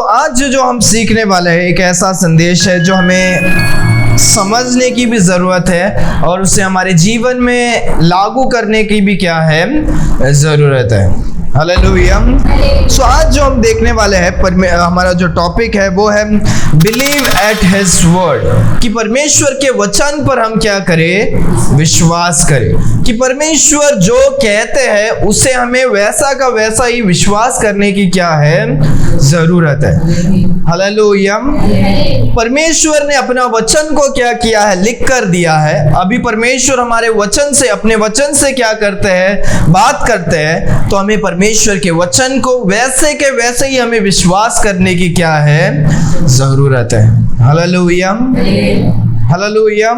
तो आज जो हम सीखने वाले हैं एक ऐसा संदेश है जो हमें समझने की भी ज़रूरत है और उसे हमारे जीवन में लागू करने की भी क्या है ज़रूरत है। हालेलुया। सो आज जो हम देखने वाले हैं हमारा जो टॉपिक है वो है बिलीव एट हिज वर्ड, कि परमेश्वर के वचन पर हम क्या करें, विश्वास करें। कि परमेश्वर जो कहते हैं उसे हमें वैसा का वैसा ही विश्वास करने की क्या है जरूरत है। हालेलुया। परमेश्वर ने अपना वचन को क्या किया है, लिख कर दिया है। अभी परमेश्वर हमारे वचन से, अपने वचन से क्या करते हैं, बात करते हैं। तो हमें परमेश्वर के वचन को वैसे के वैसे ही हमें विश्वास करने की क्या है जरूरत है। Hallelujah, hallelujah.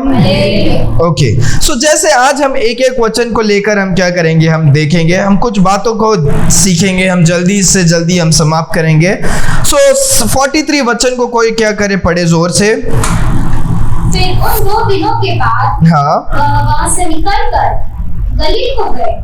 ओके, सो जैसे आज हम एक एक वचन को लेकर हम क्या करेंगे, हम देखेंगे, हम कुछ बातों को सीखेंगे, हम जल्दी से जल्दी हम समाप्त करेंगे। सो 43 वचन को कोई क्या करे, पढ़े जोर से। फिर उन 2 दिनों के बाद वहां से निकलकर गलील को गए।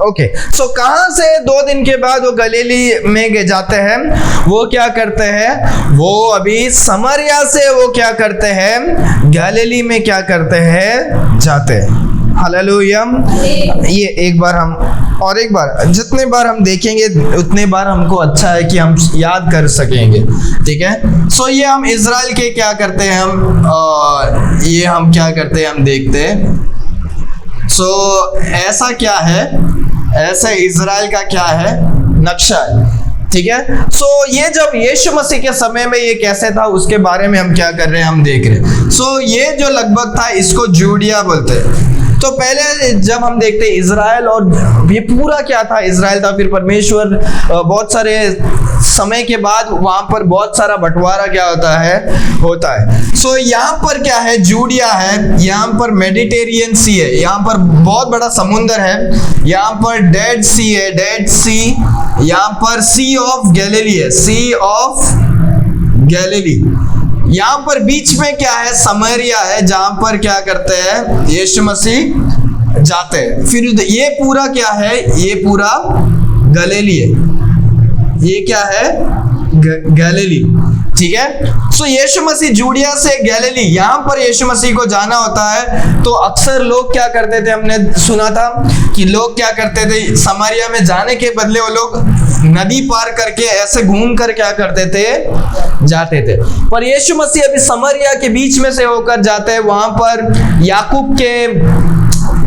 ओके, सो कहां से 2 दिन के बाद वो गलीली में जाते हैं, वो क्या करते हैं, वो अभी समरिया से वो क्या करते हैं, गलीली में क्या करते हैं, जाते हैं। हालेलुया। ये एक बार हम और एक बार, जितने बार हम देखेंगे उतने बार हमको अच्छा है कि हम याद कर सकेंगे। ठीक है। सो ये हम इजराइल के क्या करते हैं, हम ये हम क्या करते हैं, हम देखते हैं। सो ऐसा क्या है, ऐसा इजराइल का क्या है, नक्शा है। ठीक है। सो ये जब यीशु मसीह के समय में ये कैसे था उसके बारे में हम क्या कर रहे हैं, हम देख रहे हैं। सो ये जो लगभग था इसको जूडिया बोलते हैं। तो पहले जब हम देखते हैं इजराइल, और ये पूरा क्या था, इजराइल था। फिर परमेश्वर बहुत सारे समय के बाद वहां पर बहुत सारा बंटवारा क्या होता है। सो यहाँ पर क्या है, जूडिया है, यहाँ पर मेडिटेरियन सी है, यहाँ पर बहुत बड़ा समुंदर है, यहाँ पर डेड सी है, डेड सी, यहाँ पर सी ऑफ गैलिली है, सी ऑफ गैलिली। यहाँ पर बीच में क्या है, समरिया है, जहां पर क्या करते हैं, यीशु मसीह जाते हैं। फिर ये पूरा क्या है, ये पूरा गलीली है, ये क्या है, गलीली। ठीक है। सो यीशु मसीह जूडिया से गलीली, यहाँ पर यीशु मसीह को जाना होता है। तो अक्सर लोग क्या करते थे, हमने सुना था कि लोग क्या करते थे, समरिया में जाने के बदले वो लोग नदी पार करके ऐसे घूम कर क्या करते थे, जाते थे। पर यीशु मसीह अभी समरिया के बीच में से होकर जाते हैं। वहां पर याकूब के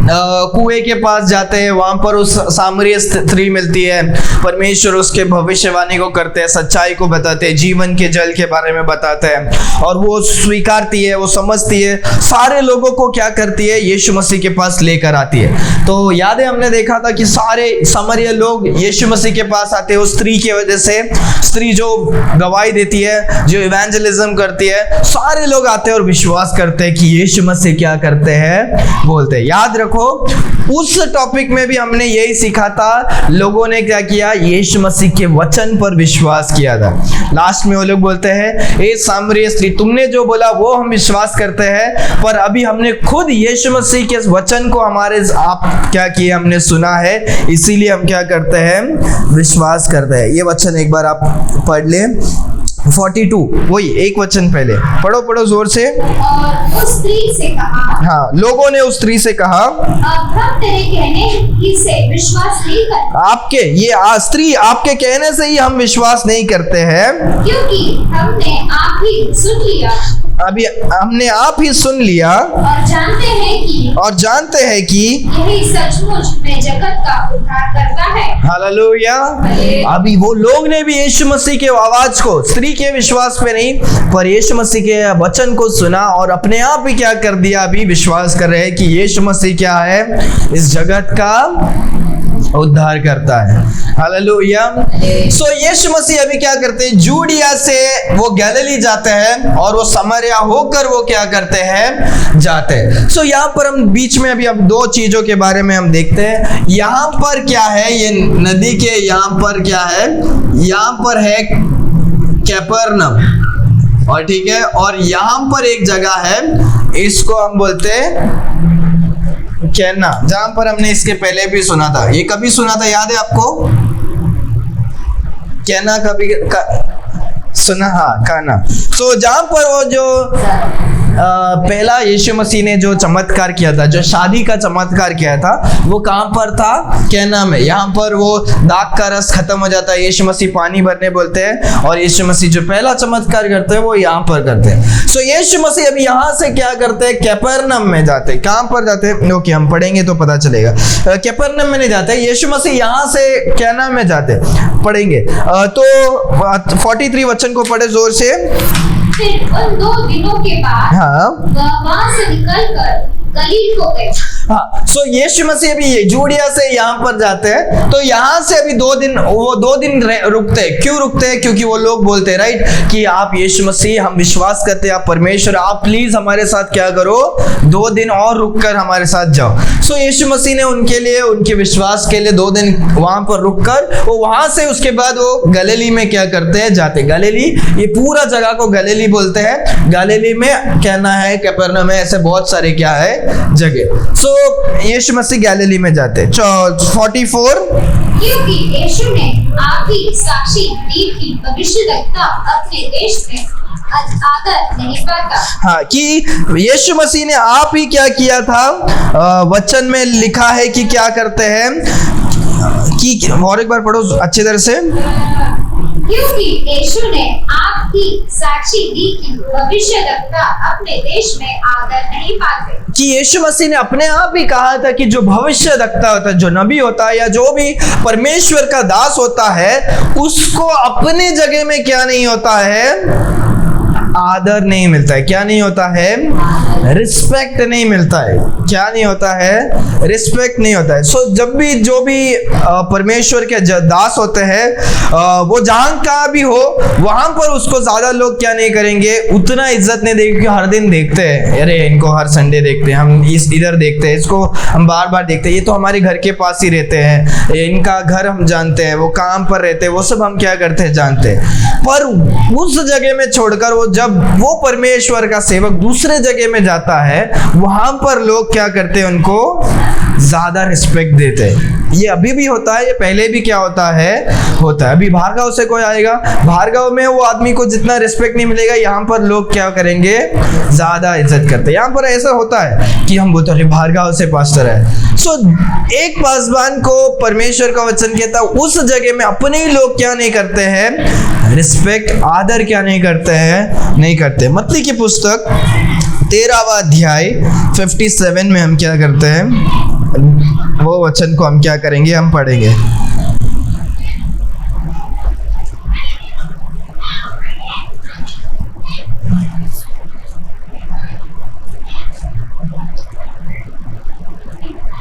कुएं के पास जाते हैं, वहां पर उस सामरिया स्त्री मिलती है। परमेश्वर उसके भविष्यवाणी को करते हैं, सच्चाई को बताते हैं, जीवन के जल के बारे में बताते हैं, और वो स्वीकारती है, वो समझती है, सारे लोगों को क्या करती है, यीशु मसीह के पास लेकर आती है। तो याद है हमने देखा था कि सारे समरिया लोग यीशु मसीह के पास आते हैं उस स्त्री की वजह से। स्त्री जो गवाही देती है, जो इवेंजलिज्म करती है, सारे लोग आते हैं और विश्वास करते हैं कि यीशु मसीह क्या करते हैं, बोलते हैं। याद रखो उस टॉपिक में भी हमने यही सीखा था, लोगों ने क्या किया, यीशु मसीह के वचन पर विश्वास किया था। लास्ट में वो लोग बोलते हैं, ए सामरिया स्त्री, तुमने जो बोला वो हम विश्वास करते हैं, पर अभी हमने खुद यीशु मसीह के वचन को हमारे आप क्या किया, हमने सुना है, इसीलिए हम क्या करते हैं, विश्वास करते हैं। ये वचन एक बार आप पढ़ लें, 42, वही एक वचन पहले पढ़ो जोर से। और उस स्त्री से कहा, हाँ, लोगों ने उस स्त्री से कहा, अब हम तेरे कहने से विश्वास नहीं करते। आपके ये स्त्री आपके कहने से ही हम विश्वास नहीं करते हैं, क्योंकि हमने आप ही सुन लिया, अभी हमने आप ही सुन लिया, और जानते हैं कि यही सचमुच में जगत का उद्धार करता है। हालेलुया। अभी वो लोग ने भी यीशु मसीह के आवाज को, स्त्री के विश्वास पे नहीं पर यीशु मसीह के वचन को सुना और अपने आप ही क्या कर दिया, अभी विश्वास कर रहे हैं कि यीशु मसीह क्या है, इस जगत का उद्धार करता है। हालेलुया। सो यीशु मसीह अभी क्या करते हैं, जूडिया से वो गलीली जाते हैं और वो समरिया होकर वो क्या करते हैं, जाते हैं। सो यहाँ पर हम बीच में अभी अब 2 चीजों के बारे में हम देखते हैं। यहाँ पर क्या है, ये नदी के यहाँ पर क्या है, यहाँ पर है कैपर्नम, और ठीक है, और यहाँ पर एक जगह है, इसको हम बोलते हैं कैना, जहां पर हमने इसके पहले भी सुना था। ये कभी सुना था, याद है आपको? कैना कभी सुना, हाँ काना। तो जहाँ पर वो जो पहला यीशु मसीह ने जो चमत्कार किया था, जो शादी का चमत्कार किया था, वो कहाँ पर था? कैना में। यहाँ पर वो दाख का रस खत्म हो जाता है, यीशु मसीह पानी भरने बोलते हैं, और यीशु मसीह जो पहला चमत्कार करते हैं वो यहाँ पर करते हैं। सो यीशु मसीह अभी यहाँ से क्या करते हैं? कैपर्नम में जाते हैं। कहाँ पर जाते हैं? ओके, हम पढ़ेंगे तो पता चलेगा। कैपर्नम में नहीं जाते, यीशु मसीह यहाँ से कैना में जाते, पढ़ेंगे। तो 43 वचन को पढ़े जोर से। फिर उन 2 दिनों के बाद हाँ, वहां से निकलकर गलील को गए। हाँ, सो यीशु मसीह अभी ये जूडिया से यहाँ पर जाते हैं, तो यहाँ से अभी 2 दिन, वो 2 दिन रुकते हैं। क्यों रुकते हैं? क्योंकि वो लोग बोलते हैं राइट कि आप यीशु मसीह, हम विश्वास करते हैं आप परमेश्वर, आप प्लीज हमारे साथ क्या करो, 2 दिन और रुक कर हमारे साथ जाओ। सो यीशु मसीह ने उनके लिए, उनके विश्वास के लिए 2 दिन वहां पर रुक कर, वो वहां से उसके बाद वो गलीली में क्या करते हैं? जाते। गलीली, ये पूरा जगह को गलीली बोलते हैं। गलीली में कहना है, कैपर्नम में, ऐसे बहुत सारे क्या है जगह। सो यीशु मसीह गलीली में जाते। 44, क्योंकि यीशु ने आपकी साक्षी दी थी, भविष्यद्वक्ता अपने देश में आदर नहीं पाता। हाँ, कि यीशु मसीह ने आप ही क्या किया था? वचन में लिखा है कि क्या करते हैं कि, और एक बार पढ़ो अच्छी तरह से। क्योंकि यीशु ने आपकी साक्षी दी कि भविष्यद्वक्ता अपने देश में आदर नहीं पाते। कि यीशु मसीह ने अपने आप ही कहा था कि जो भविष्यद्वक्ता होता है, जो नबी होता है, या जो भी परमेश्वर का दास होता है, उसको अपने जगह में क्या नहीं होता है? आदर नहीं मिलता है। क्या नहीं होता है? रिस्पेक्ट नहीं मिलता है। क्या नहीं होता है? रिस्पेक्ट नहीं होता है। सो जब भी जो भी परमेश्वर के दास होते हैं, वो जहाँ का भी हो, वहां पर उसको ज्यादा लोग क्या नहीं करेंगे? उतना इज्जत नहीं देंगे, क्योंकि हर दिन देखते हैं, अरे इनको हर संडे देखते हैं, हम इधर देखते हैं, इसको हम बार बार देखते हैं, ये तो हमारे घर के पास ही रहते हैं, इनका घर हम जानते हैं, वो काम पर रहते हैं, वो सब हम क्या करते हैं? जानते हैं। पर उस जगह में छोड़कर वो जब वो परमेश्वर का सेवक दूसरे जगह में जाता है, वहां पर लोग क्या करते हैं? उनको ज्यादा रिस्पेक्ट देते हैं। ये अभी भी होता है, ये पहले भी क्या होता है? होता है। अभी भार्गव से कोई आएगा, भार्गव में वो आदमी को जितना रिस्पेक्ट नहीं मिलेगा, यहाँ पर लोग क्या करेंगे? ज्यादा इज्जत करते हैं। यहाँ पर ऐसा होता है कि हम बोलते हैं भार्गव से पास्टर है। सो एक पासवान को परमेश्वर का वचन कहता है, उस जगह में अपने ही लोग क्या नहीं करते हैं? रिस्पेक्ट, आदर क्या नहीं करते हैं? नहीं करते। मत्ती की पुस्तक 13वां अध्याय 57 में हम क्या करते हैं? वो वचन को हम क्या करेंगे? हम पढ़ेंगे।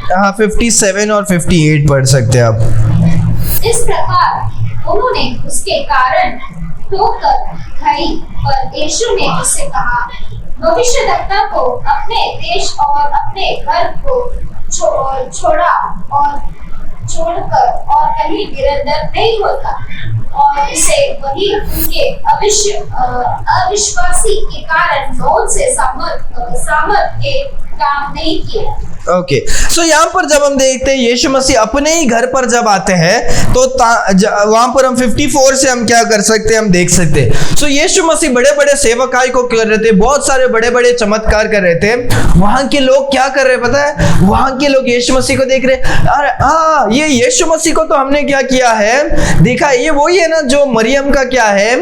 हाँ, 57 और 58 पढ़ सकते हैं आप। इस प्रकार उन्होंने उसके कारण ठोकर खाई, पर यीशु ने उससे कहा, भविष्यद्वक्ता को अपने देश और अपने घर को छोड़ा और छोड़कर और कहीं निरंतर नहीं होता, और इसे वही उनके अविश्वासी के कारण बहुत से सामर्थ के काम नहीं किए। ओके, सो यहाँ पर जब हम देखते हैं यीशु मसीह अपने ही घर पर जब आते हैं, तो वहां पर हम 54 से हम क्या कर सकते हैं? हम देख सकते हैं। सो यीशु मसीह बड़े बड़े सेवकाई को कर रहे थे, बहुत सारे बड़े बड़े चमत्कार कर रहे थे। वहां के लोग क्या कर रहे पता है? वहां के लोग यीशु मसीह को देख रहे, अरे हाँ, ये यीशु मसीह को तो हमने क्या किया है? देखा, ये वही है ना जो मरियम का क्या है?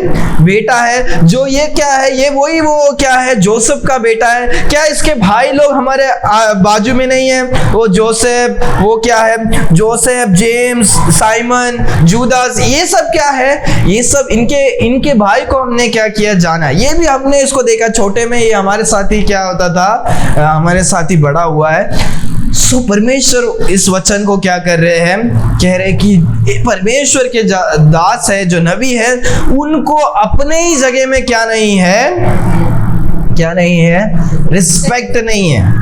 बेटा है। जो ये क्या है? ये वही वो क्या है? जोसेफ का बेटा है। क्या इसके भाई लोग हमारे बाजू में नहीं है? वो जोसेफ, वो क्या है? जोसेफ, जेम्स, साइमन, जूदास, ये सब क्या है? ये सब इनके भाई को हमने क्या किया? जाना। ये भी हमने इसको देखा छोटे में, ये हमारे साथ ही क्या होता था? हमारे साथ ही बड़ा हुआ है। सो परमेश्वर इस वचन को क्या कर रहे हैं? कह रहे कि परमेश्वर के दास है, जो नबी है, उनको अपने ही जगह में क्या नहीं है? क्या नहीं है? रिस्पेक्ट नहीं है।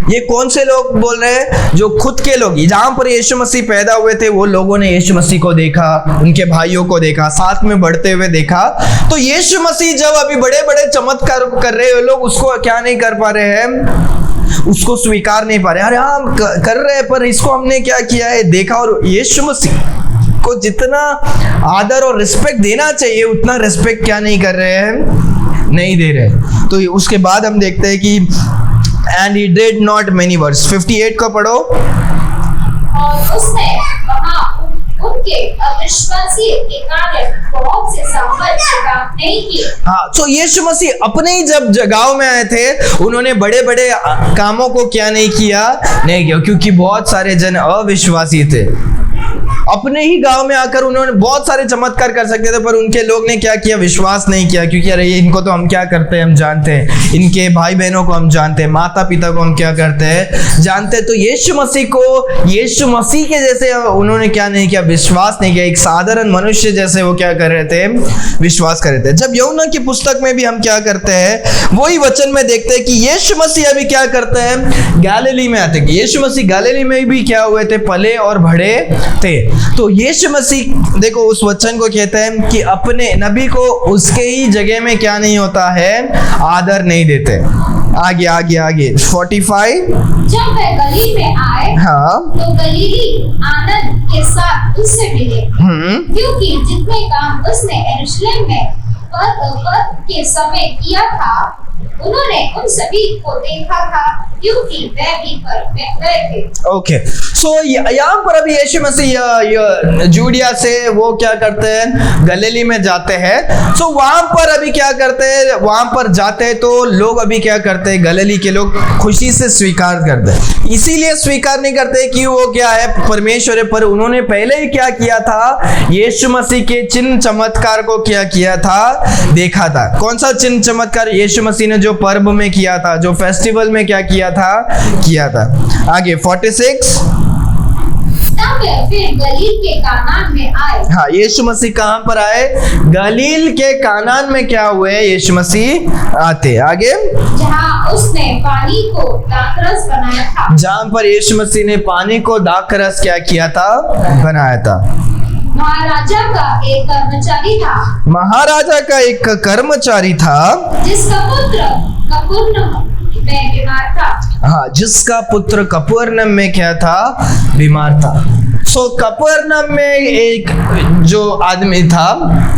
ये कौन से लोग बोल रहे हैं? जो खुद के लोग, जहां पर यीशु मसीह पैदा हुए थे, वो लोगों ने यीशु मसीह को देखा, उनके भाइयों को देखा, साथ में बढ़ते हुए देखा। तो यीशु मसीह जब अभी बड़े बड़े चमत्कार कर रहे हैं, लोग उसको क्या नहीं कर पा रहे हैं? उसको स्वीकार नहीं पा रहे। अरे हाँ, हम कर रहे हैं, पर इसको हमने क्या किया है? देखा। और यीशु मसीह को जितना आदर और रिस्पेक्ट देना चाहिए उतना रिस्पेक्ट क्या नहीं कर रहे हैं, नहीं दे रहे। तो उसके बाद हम देखते हैं कि and he did not many words. 58 को पढ़ो। और उसने वहाँ उनके अविश्वासी के कारण बहुत से सामर्थ्य काम नहीं किए। हाँ, तो यीशु मसीह अपने ही जब जगहों में आए थे उन्होंने बड़े बड़े कामों को क्या नहीं किया, नहीं किया, क्योंकि बहुत सारे जन अविश्वासी थे। अपने ही गांव में आकर उन्होंने बहुत सारे चमत्कार कर सकते थे, पर उनके लोग ने क्या किया, विश्वास नहीं किया, क्योंकि अरे इनको तो हम क्या करते हैं हम जानते हैं, इनके भाई बहनों को हम जानते हैं, माता पिता को हम क्या करते हैं जानते हैं। तो यीशु मसीह को यीशु मसीह के जैसे उन्होंने क्या नहीं किया, विश्वास नहीं किया। एक साधारण मनुष्य जैसे वो क्या कर रहे थे, विश्वास कर रहे थे। जब यूहन्ना की पुस्तक में भी हम क्या करते हैं, वही वचन में देखते हैं कि यीशु मसीह अभी क्या करते हैं, गैलिली में आते हैं। यीशु मसीह गैलिली में भी क्या हुए थे, पले और बढ़े थे। तो यीशु मसीह देखो उस वचन को कहते हैं कि अपने नबी को उसके ही जगह में क्या नहीं होता है, आदर नहीं देते। आगे आगे आगे 45। जब वह गलील में आए, हाँ, तो गलीली आनंद के साथ उससे मिले, क्योंकि जितने काम उसने यरूशलेम में पर्व के समय किया था उन्होंने उन सभी को देखा था, क्योंकि वह भी पर्व में गए थे। ओके, सो यहाँ पर अभी यीशु मसीह जूडिया से वो क्या करते हैं, गलीली में जाते हैं। सो वहां पर अभी क्या करते हैं, वहां पर जाते हैं तो लोग अभी क्या करते हैं, गलीली के लोग खुशी से स्वीकार करते हैं। इसीलिए स्वीकार नहीं करते कि वो क्या है, परमेश्वर है, पर उन्होंने पहले ही क्या किया था, यीशु मसीह के चिन्ह चमत्कार को क्या किया था, देखा था। कौन सा चिन्ह चमत्कार, यीशु मसीह ने जो पर्व में किया था, जो फेस्टिवल में क्या किया था। आगे 46। तब वे फिर गलील के कानान में आए। हाँ, यीशु मसीह कहाँ पर आए, गलील के कानान में क्या हुए, यीशु मसीह आते। आगे, जहाँ उसने पानी को दाखरस बनाया था। जहाँ पर यीशु मसीह ने पानी को दाखरस क्या किया था, बनाया था। महाराजा का एक कर्मचारी था। महाराजा का एक कर्मचारी था, जिसका पुत्र कफरनहूम में बीमार था। हाँ, जिसका पुत्र कफरनहूम में क्या था, बीमार था। सो कफरनहूम में एक जो आदमी था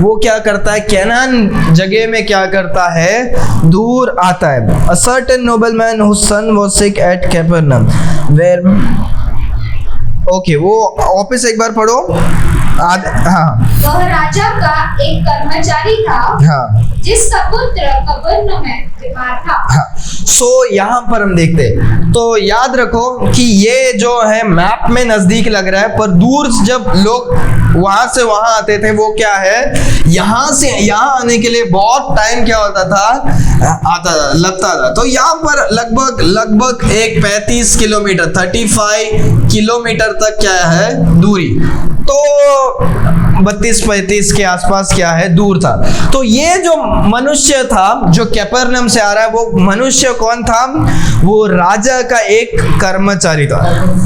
वो क्या करता है, कैनान जगह में क्या करता है, दूर आता है। A certain nobleman whose son was sick at Capernaum, where okay, वो ऑफिस एक बार पढ़ो। हाँ, वह राजा का एक कर्मचारी था, हाँ, जिसका पुत्र कफरनहूम में बीमार था। हाँ। सो यहाँ पर हम देखते हैं, तो याद रखो कि ये जो है मैप में नजदीक लग रहा है, पर दूर जब लोग वहां से वहां आते थे, वो क्या है, यहाँ से यहाँ आने के लिए बहुत टाइम क्या होता था, लगता था। तो यहाँ पर लगभग एक 35 किलोमीटर 35 किलोमीटर तक क्या है, दूरी, तो 32-35 के आसपास क्या है, दूर था। तो ये जो मनुष्य था जो कैपर्नम से आ रहा है, वो मनुष्य कौन था, वो राजा का एक कर्मचारी था।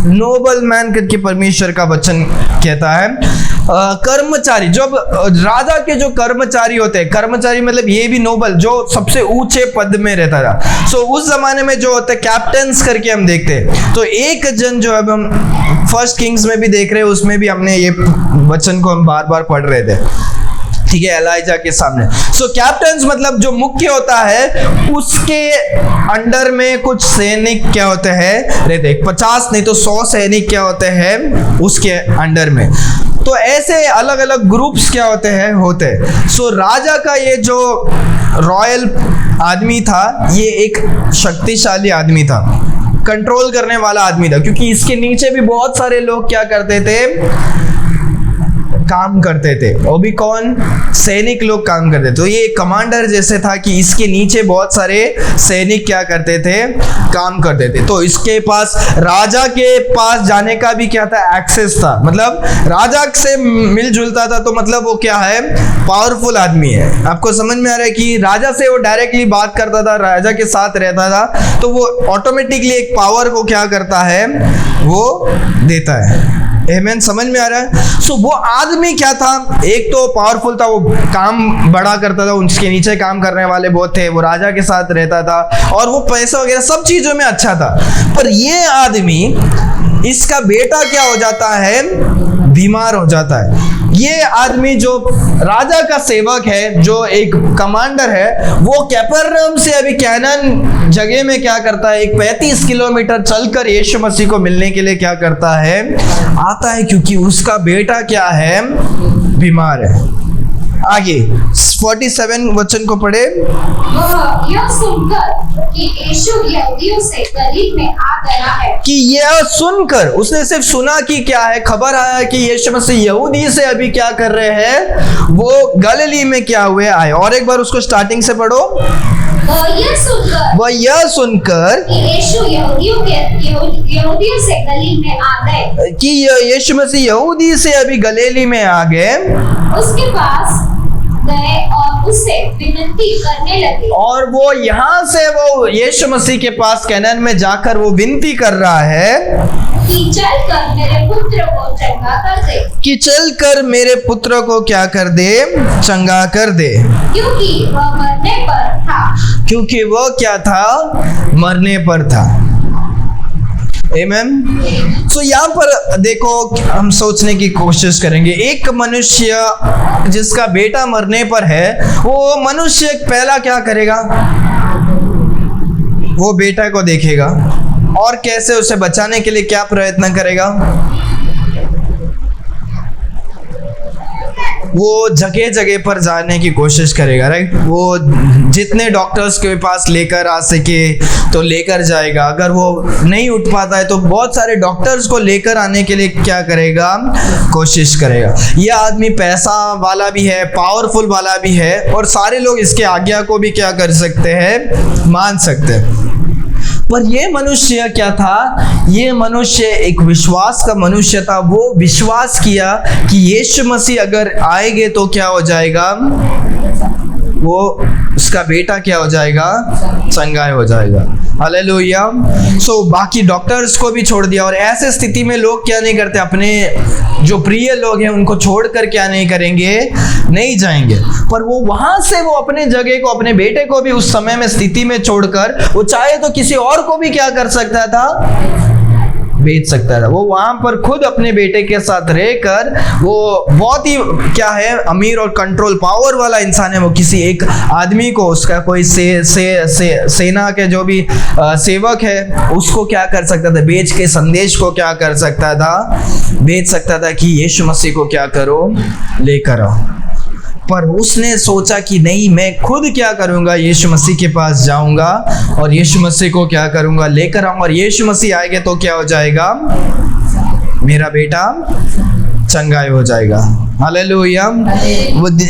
नोबल मैन करके परमेश्वर का वचन कहता है। कर्मचारी, जब राजा के जो कर्मचारी होते हैं, कर्मचारी मतलब ये भी नोबल, जो सबसे ऊंचे पद में रहता था। सो उस जमाने में जो होते कैप्टन्स करके हम देखते हैं। तो एक जन जो अब हम फर्स्ट किंग्स में भी देख रहे हैं, उसमें भी हमने ये वचन को हम बार बार पढ़ रहे थे, ठीक है, एलाइजा के सामने। सो कैप्टन्स मतलब जो मुख्य होता है, उसके अंडर में कुछ सैनिक क्या होते हैं, रहते हैं। 50 नहीं तो 100 सैनिक क्या होते हैं उसके अंडर में। तो ऐसे अलग अलग ग्रुप्स क्या होते हैं। सो राजा का ये जो रॉयल आदमी था, ये एक शक्तिशाली आदमी था, कंट्रोल करने वाला आदमी था, क्योंकि इसके नीचे भी बहुत सारे लोग क्या करते थे, काम करते थे। वो भी कौन, सैनिक लोग काम करते थे। तो ये कमांडर जैसे था कि इसके नीचे बहुत सारे सैनिक क्या करते थे, काम करते थे। तो इसके पास, राजा के पास जाने का भी क्या था, एक्सेस था, मतलब राजा से मिलजुलता था। तो मतलब वो क्या है, पावरफुल आदमी है। आपको समझ में आ रहा है कि राजा से वो डायरेक्टली बात करता था, राजा के साथ रहता था, तो वो ऑटोमेटिकली एक पावर को क्या करता है, वो देता है। आमेन, समझ में आ रहा है। सो वो आदमी क्या था, एक तो पावरफुल था, वो काम बड़ा करता था, उसके नीचे काम करने वाले बहुत थे, वो राजा के साथ रहता था, और वो पैसा वगैरह सब चीजों में अच्छा था। पर ये आदमी, इसका बेटा क्या हो जाता है, बीमार हो जाता है। ये आदमी जो राजा का सेवक है, जो एक कमांडर है, वो कैपर्नम से अभी कैनान जगह में क्या करता है, एक 35 किलोमीटर चलकर यीशु मसीह को मिलने के लिए क्या करता है, आता है, क्योंकि उसका बेटा क्या है, बीमार है। आगे 47 वचन को पढ़े। वह यह सुनकर कि यीशु यहूदियों से गलील में आ गया है, कि यह सुनकर, उसने सिर्फ सुना कि क्या है, खबर आया कि यीशु मसीह यहूदी से अभी क्या कर रहे हैं, वो गलीली में क्या हुए आए। और एक बार उसको स्टार्टिंग से पढ़ो। वह यह सुनकर कि यीशु यहूदियों से गलील में आ गए, कि यीशु मसीह यहूदी से अभी गलीली में आ गए, उसके पास गए और उससे विनती करने लगे। और वो यहाँ से वो यीशु मसीह के पास कैनान में जाकर वो विनती कर रहा है कि चलकर मेरे पुत्र को चंगा कर दे, कि चलकर मेरे पुत्र को क्या कर दे, चंगा कर दे, क्योंकि वह मरने पर था, क्योंकि वो क्या था, मरने पर था। आमेन। सो यहाँ पर देखो, हम सोचने की कोशिश करेंगे, एक मनुष्य जिसका बेटा मरने पर है, वो मनुष्य पहला क्या करेगा, वो बेटा को देखेगा और कैसे उसे बचाने के लिए क्या प्रयत्न करेगा। वो जगह जगह पर जाने की कोशिश करेगा, राइट। वो जितने डॉक्टर्स के पास लेकर आ सके तो लेकर जाएगा। अगर वो नहीं उठ पाता है तो बहुत सारे डॉक्टर्स को लेकर आने के लिए क्या करेगा, कोशिश करेगा। यह आदमी पैसा वाला भी है, पावरफुल वाला भी है, और सारे लोग इसके आज्ञा को भी क्या कर सकते हैं, मान सकते हैं। पर ये मनुष्य क्या था, ये मनुष्य एक विश्वास का मनुष्य था। वो विश्वास किया कि यीशु मसीह अगर आएंगे तो क्या हो जाएगा, वो उसका बेटा क्या हो जाएगा, चंगाई हो जाएगा। हालेलुया। सो बाकी डॉक्टर्स को भी छोड़ दिया। और ऐसे स्थिति में लोग क्या नहीं करते, अपने जो प्रिय लोग हैं उनको छोड़कर क्या नहीं करेंगे, नहीं जाएंगे। पर वो वहां से वो अपने जगह को, अपने बेटे को भी उस समय में स्थिति में छोड़कर वो चाहे तो किसी और को भी क्या कर सकता था, बेच सकता था। वो वहां पर खुद अपने बेटे के साथ रहकर, वो बहुत ही क्या है, अमीर और कंट्रोल पावर वाला इंसान है। वो किसी एक आदमी को, उसका कोई सेना के जो भी सेवक है, उसको क्या कर सकता था, बेच के संदेश को क्या कर सकता था, बेच सकता था कि यीशु मसीह को क्या करो, लेकर आओ। पर उसने सोचा कि नहीं, मैं खुद क्या करूंगा, यीशु मसीह के पास जाऊंगा और यीशु मसीह को क्या करूंगा, लेकर आऊंगा। और यीशु मसीह आएंगे तो क्या हो जाएगा, मेरा बेटा चंगाई हो जाएगा। हालेलुया।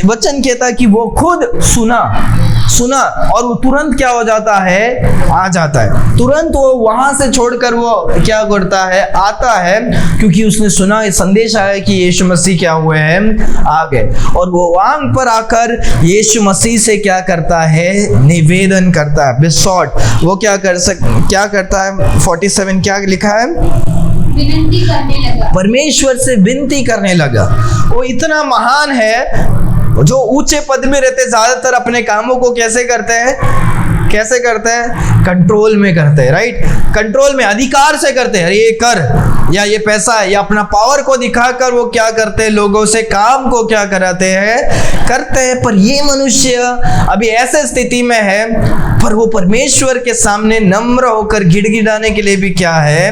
वचन कहता है कि वो खुद सुना और वो तुरंत क्या हो जाता है, आ जाता है। तुरंत वो वहां से छोड़कर वो क्या करता है, आता है, क्योंकि उसने सुना, संदेश आया कि यीशु मसीह क्या हुए हैं, आ गए। और वो वहां पर आकर यीशु मसीह से क्या करता है, निवेदन करता है, बिसौट। वो क्या करता है, 47 क्या लिखा है, विनती करने लगा, परमेश्वर से विनती करने लगा। वो इतना महान है, जो ऊंचे पद में रहते ज्यादातर अपने कामों को कैसे करते हैं, कंट्रोल में करते हैं, राइट। कंट्रोल में, अधिकार से करते हैं, ये कर, या ये पैसा है, या अपना पावर को दिखाकर वो क्या करते हैं, लोगों से काम को क्या करते हैं। पर ये मनुष्य अभी ऐसे स्थिति में है, पर वो परमेश्वर के सामने नम्र होकर गिड़गिड़ाने के लिए भी क्या है,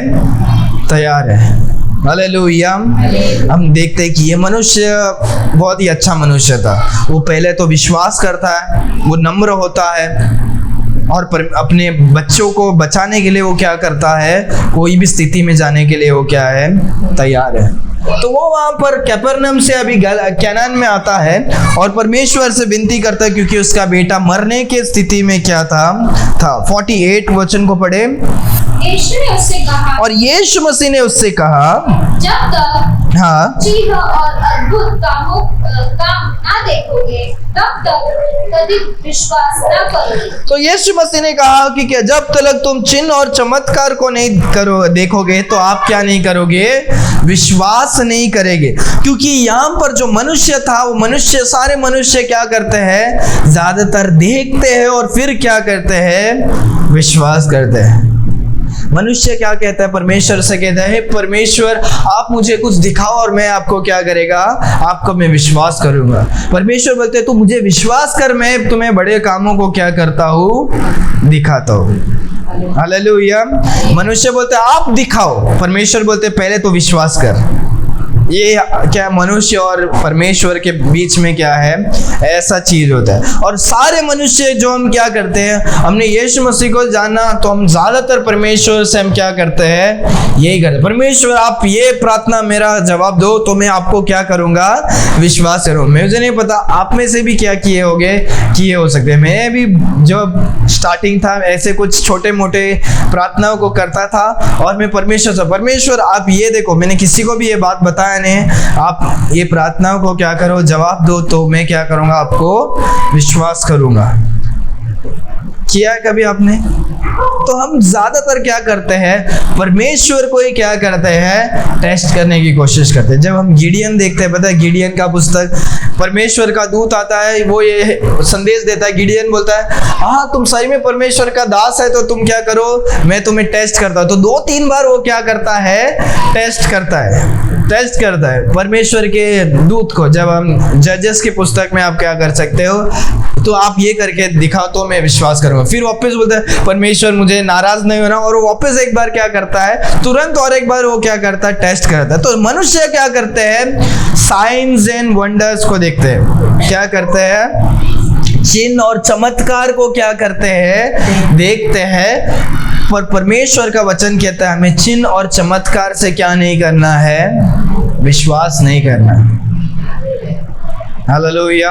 तैयार है। हालेलुया। हम देखते हैं कि ये मनुष्य बहुत ही अच्छा मनुष्य था। वो पहले तो विश्वास करता है, वो नम्र होता है, और अपने बच्चों को बचाने के लिए वो क्या करता है, कोई भी स्थिति में जाने के लिए वो क्या है, तैयार है। तो वो वहां पर कैपर्नम से अभी कैनान में आता है और परमेश्वर से विनती करता है, क्योंकि उसका बेटा मरने की स्थिति में क्या था। 48 वचन को पढ़े। यीशु ने उससे कहा, और यीशु मसीह ने उससे कहा, जब तक चिन्ह और अद्भुत काम ना देखोगे, तब तक कभी विश्वास ना करोगे। तो यीशु मसीह ने कहा कि क्या, जब तक तुम चिन्ह और चमत्कार को नहीं देखोगे तो आप क्या नहीं करोगे, विश्वास नहीं करेंगे। क्योंकि यहाँ पर जो मनुष्य था, वो मनुष्य, सारे मनुष्य क्या करते हैं, ज्यादातर देखते हैं और फिर क्या करते हैं, विश्वास करते हैं। मनुष्य क्या कहता है? परमेश्वर से कहता है, परमेश्वर आप मुझे कुछ दिखाओ और मैं आपको क्या करेगा, आपको मैं विश्वास करूंगा। परमेश्वर बोलते हैं तू मुझे विश्वास कर, मैं तुम्हें बड़े कामों को क्या करता हूँ, दिखाता हूँ। हालेलुया। मनुष्य बोलते हैं आप दिखाओ, परमेश्वर बोलते हैं पहले तो विश्वास कर। ये क्या मनुष्य और परमेश्वर के बीच में क्या है, ऐसा चीज होता है। और सारे मनुष्य जो हम क्या करते हैं, हमने यीशु मसीह को जाना तो हम ज्यादातर परमेश्वर से हम क्या करते हैं, यही करते हैं, परमेश्वर आप ये प्रार्थना मेरा जवाब दो तो मैं आपको क्या करूंगा, विश्वास करूंगा। मुझे नहीं पता आप में से भी क्या किए हो सकते हैं। मैं भी जब स्टार्टिंग था ऐसे कुछ छोटे मोटे प्रार्थनाओं को करता था और मैं परमेश्वर से, परमेश्वर आप ये देखो, मैंने किसी को भी ये बात बताया नहीं, आप ये प्रार्थनाओं को क्या करो, जवाब दो तो मैं क्या करूंगा, आपको विश्वास करूंगा। किया है कभी आपने? तो हम ज्यादातर क्या करते हैं, परमेश्वर को ही क्या करते हैं, टेस्ट करने की कोशिश करते हैं। जब हम गिडियन देखते हैं, पता है गिडियन का पुस्तक, परमेश्वर का दूत आता है, वो ये संदेश देता है, गिडियन बोलता है हाँ तुम सही में परमेश्वर का दास है तो तुम क्या करो, मैं तुम्हें टेस्ट करता हूँ। तो 2-3 बार वो क्या करता है, टेस्ट करता है परमेश्वर के दूत को। जब हम जजेस की पुस्तक में आप क्या कर सकते हो, तो आप ये करके दिखाओ तो मैं विश्वास करूंगा। फिर वापस बोलता है परमेश्वर मुझे नाराज नहीं होना, और वो वापस एक बार क्या करता है, तुरंत और एक बार वो क्या करता है, टेस्ट करता है। तो मनुष्य क्या करते हैं, साइंस एंड वंडर्स को देखते हैं, क्या करते हैं, चिन्ह और चमत्कार को क्या करते हैं, देखते हैं। पर परमेश्वर का वचन कहता है हमें चिन्ह और चमत्कार से क्या नहीं करना है, विश्वास नहीं करना। हालेलुया।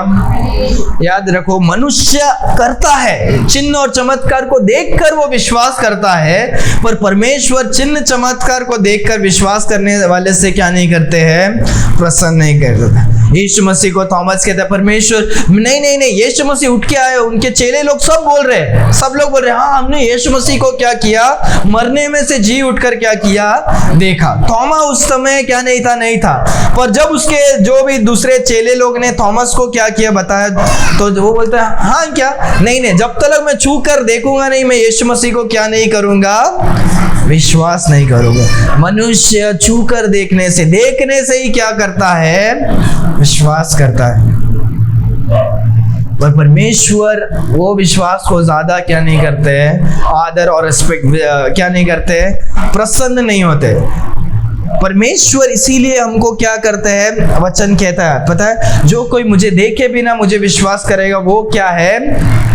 याद रखो, मनुष्य करता है, चिन्ह और चमत्कार को देखकर वो विश्वास करता है, पर परमेश्वर चिन्ह चमत्कार को देखकर विश्वास करने वाले से क्या नहीं करते हैं, प्रसन्न नहीं करते। यीशु मसीह को थॉमस कहता है परमेश्वर नहीं, यीशु मसीह उठ के आए, उनके चेले लोग सब बोल रहे हैं, सब लोग बोल रहे हैं हाँ हमने यीशु मसीह को क्या किया, मरने में से जी उठकर क्या किया, देखा। थॉमा उस समय क्या नहीं था, पर जब उसके जो भी दूसरे चेले लोग ने थॉमस को क्या किया बताया, तो वो बोलता है हाँ क्या, नहीं, जब तक मैं छू कर देखूंगा नहीं, मैं यीशु मसीह को क्या नहीं करूंगा, विश्वास नहीं करूंगा। मनुष्य छू कर देखने से ही क्या करता है, विश्वास करता है। पर परमेश्वर वो विश्वास को ज्यादा क्या नहीं करते हैं, आदर और रिस्पेक्ट क्या नहीं करते हैं, प्रसन्न नहीं होते। परमेश्वर इसीलिए हमको क्या करते हैं, वचन कहता है पता है, जो कोई मुझे देखे बिना मुझे विश्वास करेगा वो क्या है,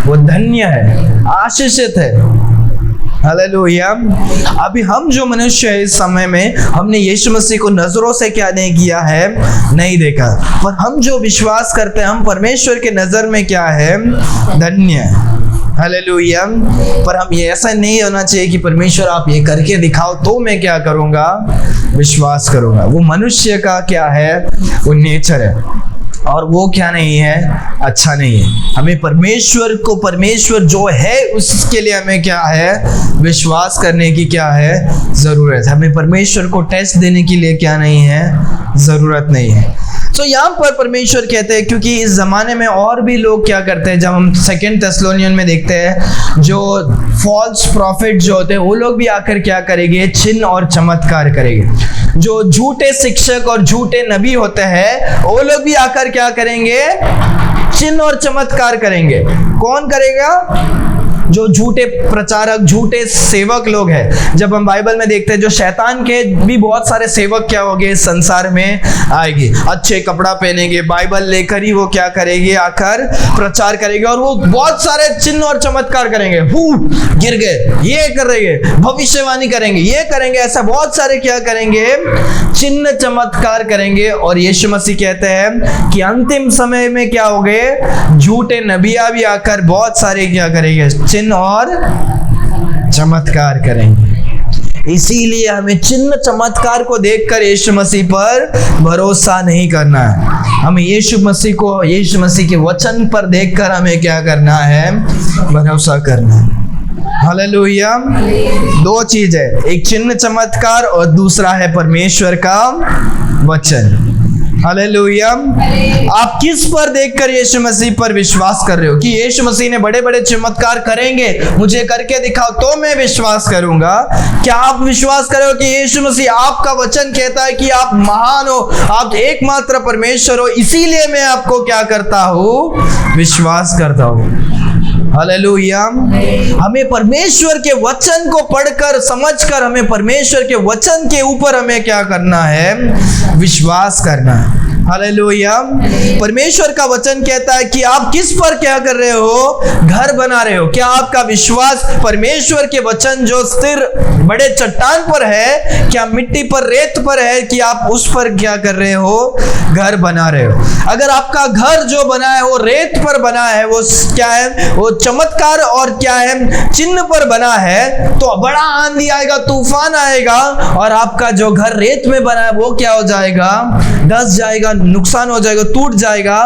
वो धन्य है, आशीषित है। हालेलुया। अभी हम जो मनुष्य है इस समय में, हमने यीशु मसीह को नजरों से क्या नहीं किया है, नहीं देखा, पर हम जो विश्वास करते हैं हम परमेश्वर के नजर में क्या है, धन्य है। हालेलुया। पर हम ये ऐसा नहीं होना चाहिए कि परमेश्वर आप ये करके दिखाओ तो मैं क्या करूंगा, विश्वास करूंगा। वो मनुष्य का क्या है, वो नेचर है, और वो क्या नहीं है, अच्छा नहीं है। हमें परमेश्वर जो है उसके लिए हमें क्या है, विश्वास करने की क्या है, जरूरत है। हमें परमेश्वर को टेस्ट देने के लिए क्या नहीं है, जरूरत नहीं है। तो यहाँ पर परमेश्वर कहते हैं, क्योंकि इस जमाने में और भी लोग क्या करते हैं, जब हम 2 थेस्सलोनियन में देखते हैं, जो फॉल्स प्रॉफिट जो होते हैं वो लोग भी आकर क्या करेंगे, चिन्ह और चमत्कार करेंगे। जो झूठे शिक्षक और झूठे नबी होते हैं वो लोग भी आकर क्या करेंगे, चिन्ह और चमत्कार करेंगे। कौन करेगा, जो झूठे प्रचारक, झूठे सेवक लोग हैं। जब हम बाइबल में देखते हैं, जो शैतान के भी बहुत सारे सेवक क्या होंगे इस संसार में आएंगे, अच्छे कपड़ा पहनेंगे, बाइबल लेकर ही वो क्या करेंगे, आकर प्रचार करेंगे, और वो बहुत सारे चिन्ह और चमत्कार करेंगे। गिर गए, ये करेंगे, भविष्यवाणी करेंगे, ये करेंगे, ऐसा बहुत सारे क्या करेंगे, चिन्ह चमत्कार करेंगे। और यीशु मसीह कहते हैं कि अंतिम समय में क्या होंगे, झूठे नबिया भी आकर बहुत सारे क्या करेंगे, चिन्ह और चमत्कार करेंगे। इसीलिए हमें चिन्ह चमत्कार को देखकर यीशु मसीह पर भरोसा नहीं करना है। हमें यीशु मसीह के वचन पर देखकर हमें क्या करना है, भरोसा करना है। हालेलुया। 2 चीज है, एक चिन्ह चमत्कार और दूसरा है परमेश्वर का वचन। हालेलुया। आप किस पर देखकर यीशु मसीह पर विश्वास कर रहे हो? कि यीशु मसीह ने बड़े बड़े चमत्कार करेंगे, मुझे करके दिखाओ तो मैं विश्वास करूंगा। क्या आप विश्वास कर रहे हो कि यीशु मसीह, आपका वचन कहता है कि आप महान हो, आप एकमात्र परमेश्वर हो, इसीलिए मैं आपको क्या करता हूं? विश्वास करता हूं। हालेलुया। हमें परमेश्वर के वचन को पढ़कर समझकर हमें परमेश्वर के वचन के ऊपर हमें क्या करना है? विश्वास करना है। हालेलुया। परमेश्वर का वचन कहता है कि आप किस पर क्या कर रहे हो? घर बना रहे हो। क्या आपका विश्वास परमेश्वर के वचन जो स्थिर बड़े चट्टान पर है, क्या मिट्टी पर, रेत पर है, कि आप उस पर क्या कर रहे हो? घर बना रहे हो। अगर आपका घर जो बना है वो रेत पर बना है, वो क्या है? वो चमत्कार और क्या है? चिन्ह पर बना है, तो बड़ा आंधी आएगा, तूफान आएगा और आपका जो घर रेत में बना है वो क्या हो जाएगा? धस जाएगा, नुकसान हो जाएगा, टूट जाएगा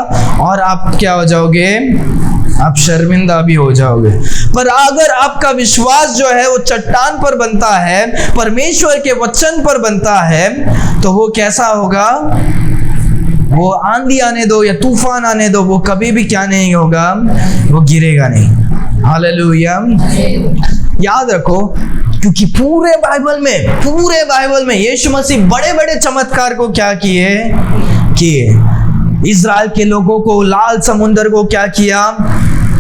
और आप क्या हो जाओगे? आप शर्मिंदा भी हो जाओगे। पर अगर आपका विश्वास जो है वो चट्टान पर बनता है, परमेश्वर के वचन पर बनता है, तो वो कैसा होगा? वो आंधी आने दो या तूफान आने दो, वो कभी भी क्या नहीं होगा? वो गिरेगा नहीं। हालेलुया। याद रखो, क्योंकि पूरे बाइबल में यीशु मसीह बड़े बड़े चमत्कार को क्या किए? इज़राइल के लोगों को लाल समुंदर को क्या किया?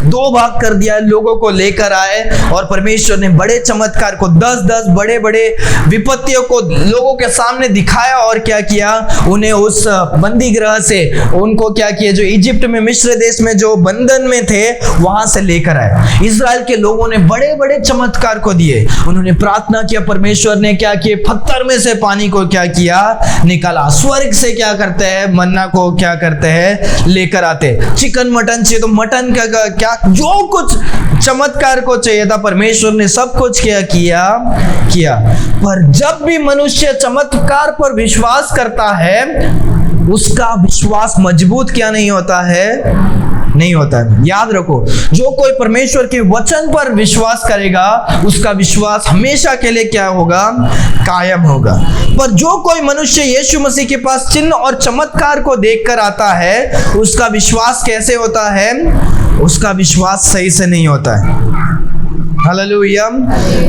2 भाग कर दिया, लोगों को लेकर आए और परमेश्वर ने बड़े चमत्कार को 10 बड़े बड़े विपत्तियों को लोगों के सामने दिखाया और क्या किया? उन्हें उस बंदी गृह से, उनको क्या किया? जो इजिप्ट में, मिस्र देश में जो बंधन में थे, वहां से लेकर आए। इज़राइल के लोगों ने बड़े बड़े चमत्कार को दिए। उन्होंने प्रार्थना किया, परमेश्वर ने क्या किया? पत्थर में से पानी को क्या किया? निकाला। स्वर्ग से क्या करते हैं? मन्ना को क्या करते हैं? लेकर आते। चिकन मटन चाहिए तो मटन का क्या, जो कुछ चमत्कार को चाहिए था, परमेश्वर ने सब कुछ क्या किया। पर जब भी मनुष्य चमत्कार पर विश्वास करता है, उसका विश्वास मजबूत क्या नहीं होता है? नहीं होता है। याद रखो, जो कोई परमेश्वर के वचन पर विश्वास करेगा, उसका विश्वास हमेशा के लिए क्या होगा? कायम होगा। पर जो कोई मनुष्य यीशु मसीह के पास चिन्ह और चमत्कार को देखकर आता है, उसका विश्वास कैसे होता है? उसका विश्वास सही से नहीं होता है। हालेलुया।